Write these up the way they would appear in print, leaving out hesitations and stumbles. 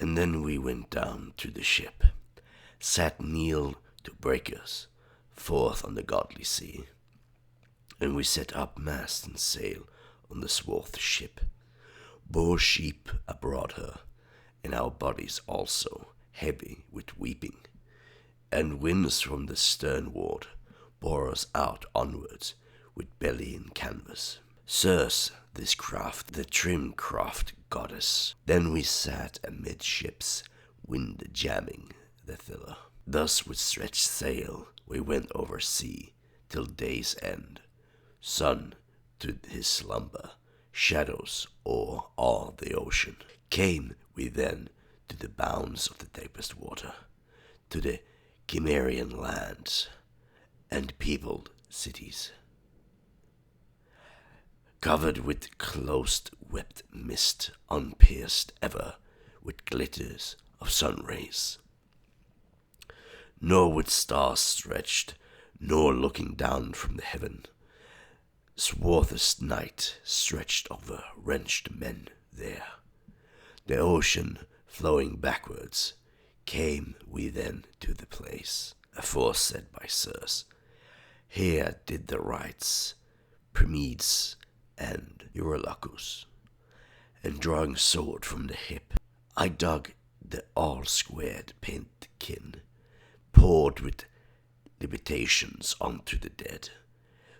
And then we went down to the ship, sat kneel to breakers, forth on the godly sea, and we set up mast and sail on the swarth ship, bore sheep abroad her, and our bodies also, heavy with weeping, and winds from the sternward bore us out onwards with belly in canvas. Sirs, this craft, the trim craft goddess. Then we sat amidships, wind jamming the tiller. Thus with stretched sail we went over sea till day's end. Sun to his slumber, shadows o'er all the ocean. Came we then to the bounds of the deepest water, to the Cimmerian lands and peopled cities, covered with close-webbed mist, unpierced ever with glitters of sun rays, nor with stars stretched, nor looking down from the heaven. Swarthest night stretched over wrenched men there. The ocean flowing backwards, came we then to the place aforesaid by sirs. Here did the rites, Primedes and Eurylacus, and drawing sword from the hip, I dug the all-squared pintkin, poured with libatations unto the dead,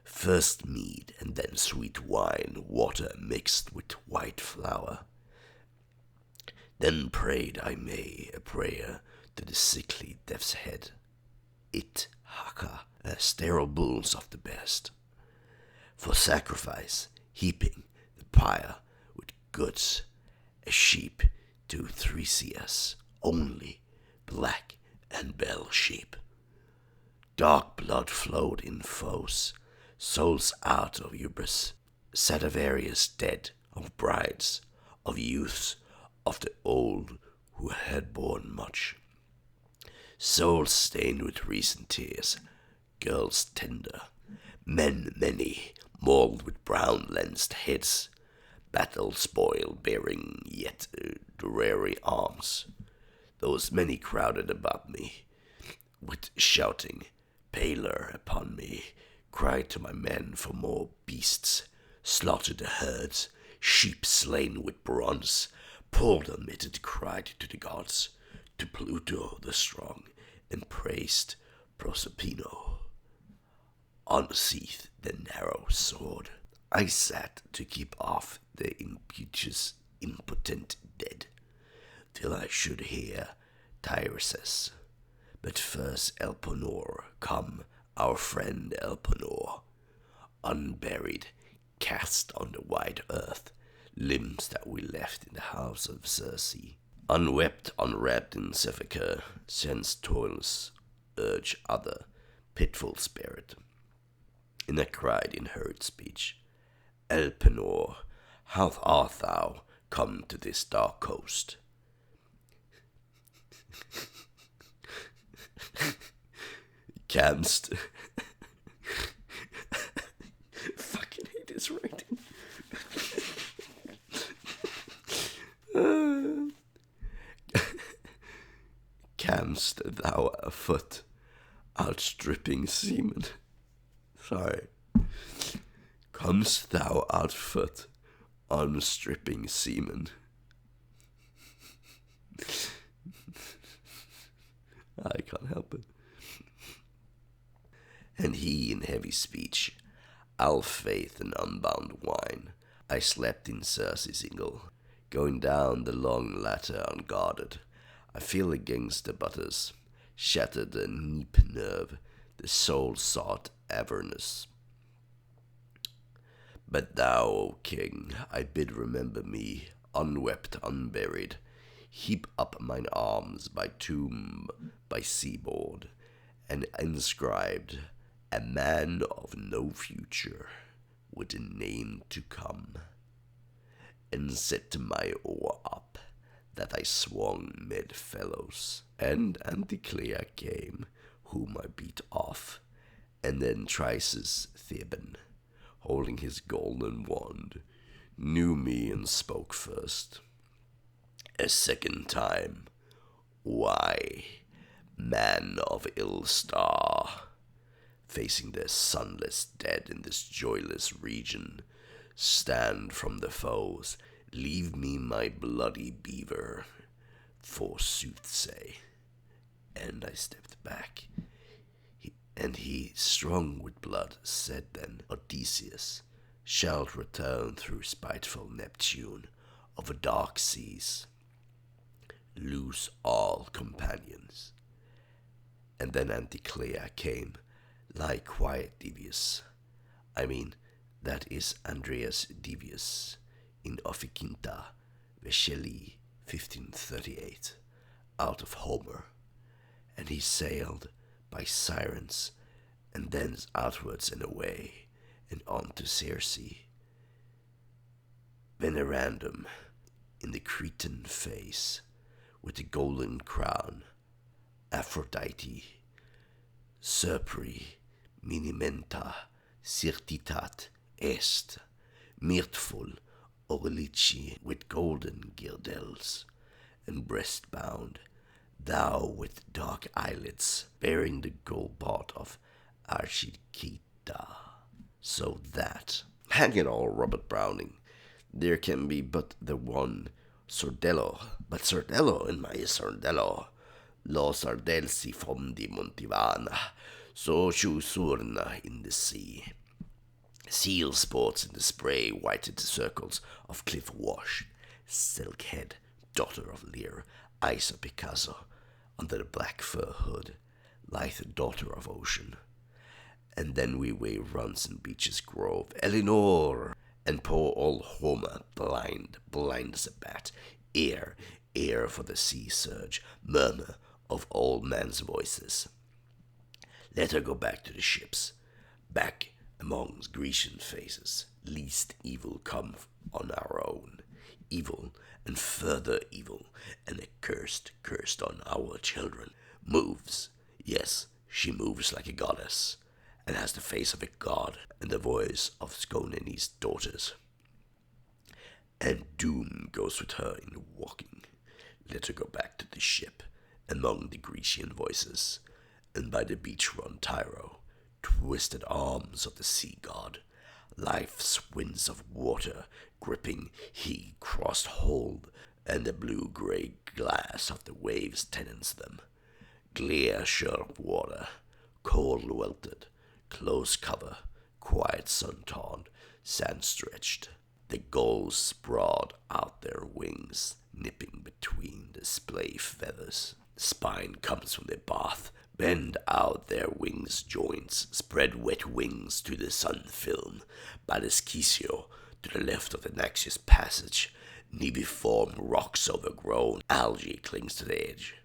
first mead and then sweet wine, water mixed with white flour. Then prayed I may a prayer to the sickly death's head, it haka, sterile bulls of the best, for sacrifice, heaping the pyre with goods, a sheep to Theseus, only black and bell sheep. Dark blood flowed in foes, souls out of hubris, Sadavarius dead, of brides, of youths, of the old who had borne much. Souls stained with recent tears, girls tender, men many, mauled with brown-lensed heads, battle spoil bearing yet dreary arms. Those many crowded about me, with shouting, paler upon me, cried to my men for more beasts, slaughtered the herds, sheep slain with bronze, pulled unmitted cried to the gods, to Pluto the strong, and praised Proserpino. Unsheathed the narrow sword, I sat to keep off the impetuous, impotent dead, till I should hear Tyreses. But first Elpenor come, our friend Elpenor, unburied, cast on the wide earth, limbs that we left in the house of Circe. Unwept, unwrapped in sepulchre, since toils urge other, pitful spirit. And I cried in hurried speech, Elpenor, how art thou come to this dark coast? Camst. Fucking hate this writing. Camst thou afoot, outstripping seamen? Sorry. Comest thou out foot, unstripping seamen? I can't help it. And he in heavy speech, all faith and unbound wine, I slept in Circe's ingle, going down the long ladder unguarded. I feel against the butters, shattered the neap nerve, the soul sought avernus. But thou, O king, I bid remember me, unwept, unburied, heap up mine arms by tomb, by seaboard, and inscribed, a man of no future, with a name to come, and set my oar up, that I swung mid fellows, and Anticlea came, whom I beat off, and then Trisus Theban, holding his golden wand, knew me and spoke first. A second time. Why, man of ill star, facing the sunless dead in this joyless region, stand from the foes, leave me my bloody beaver, forsooth say. And I stepped back. And he, strong with blood, said then, Odysseus, shalt return through spiteful Neptune over dark seas, lose all companions. And then Anticlea came, lie quiet Devious. That is Andreas Devious, in Ophikinta, Vesceli, 1538, out of Homer. And he sailed by Sirens, and thence outwards and away, and on to Circe. Venerandum, in the Cretan face, with the golden crown, Aphrodite, Serpri, minimenta, cirtitat est, mirthful, Orlici, with golden girdles, and breast-bound, thou with dark eyelids, bearing the gold pot of Archicita. So that, hang it all, Robert Browning, there can be but the one Sordello, but Sordello in my Sordello, lo Sardelsi fondi Montivana, so surna in the sea. Seal sports in the spray, whited circles of cliff wash, silk head, daughter of Lear, Isa Picasso, under the black fur hood, lithe daughter of ocean. And then we wave runs in beaches grove, Eleanor, and poor old Homer, blind as a bat, ear for the sea surge, murmur of old men's voices. Let her go back to the ships, back among Grecian faces, least evil come on our own, evil and further evil, and accursed on our children. Moves, yes, she moves like a goddess, and has the face of a god, and the voice of Skoneni's daughters. And doom goes with her in walking. Let her go back to the ship, among the Grecian voices, and by the beach-run Tyro, twisted arms of the sea god, life's winds of water gripping, he crossed hold, and the blue-gray glass of the waves tenants them. Clear, sharp water, cold welted, close cover, quiet sun-tawed, sand-stretched. The gulls spread out their wings, nipping between the splay feathers. Spine comes from the bath, bend out their wings joints, spread wet wings to the sun film, by the Schizio, to the left of the Naxios passage, nibiform rocks overgrown, algae clings to the edge.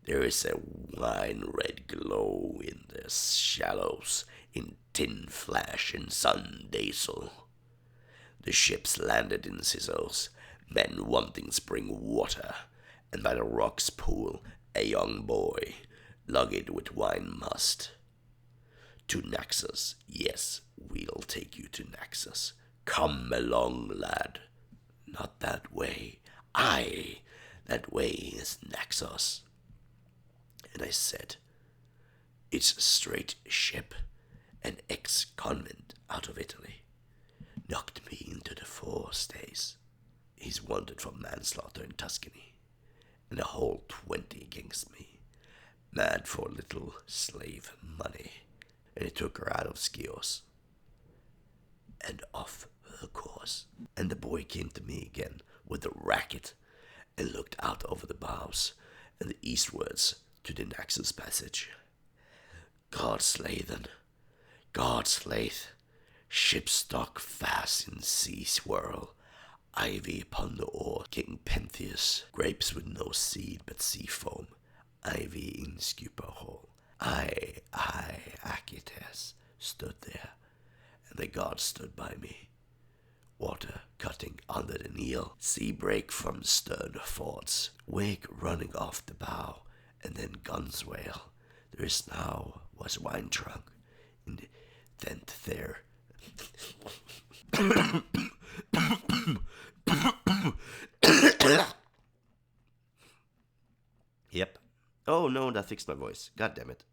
There is a wine-red glow in the shallows, in tin flash and sun dazzle. The ships landed in sizzles, men wanting spring water, and by the rock's pool a young boy, lugged with wine must. To Naxos, yes, we'll take you to Naxos. Come along, lad. Not that way. Aye, that way is Naxos. And I said, it's a straight ship, an ex-convent out of Italy. Knocked me into the 4 stays. He's wanted for manslaughter in Tuscany, and a whole 20 against me. Mad for little slave money, and he took her out of Skios and off her course. And the boy came to me again with a racket and looked out over the bows and the eastwards to the Naxos passage. God slay them, God slayeth. Ship stuck fast in sea swirl, ivy upon the oar, King Pentheus, grapes with no seed but sea foam, ivy in Scupa hole. I, Achates, stood there, and the gods stood by me. Water cutting under the kneel, sea break from stern forts, wake running off the bow, and then guns wail. There is now was wine drunk in the tent there. Yep. Oh no, that fixed my voice. God damn it.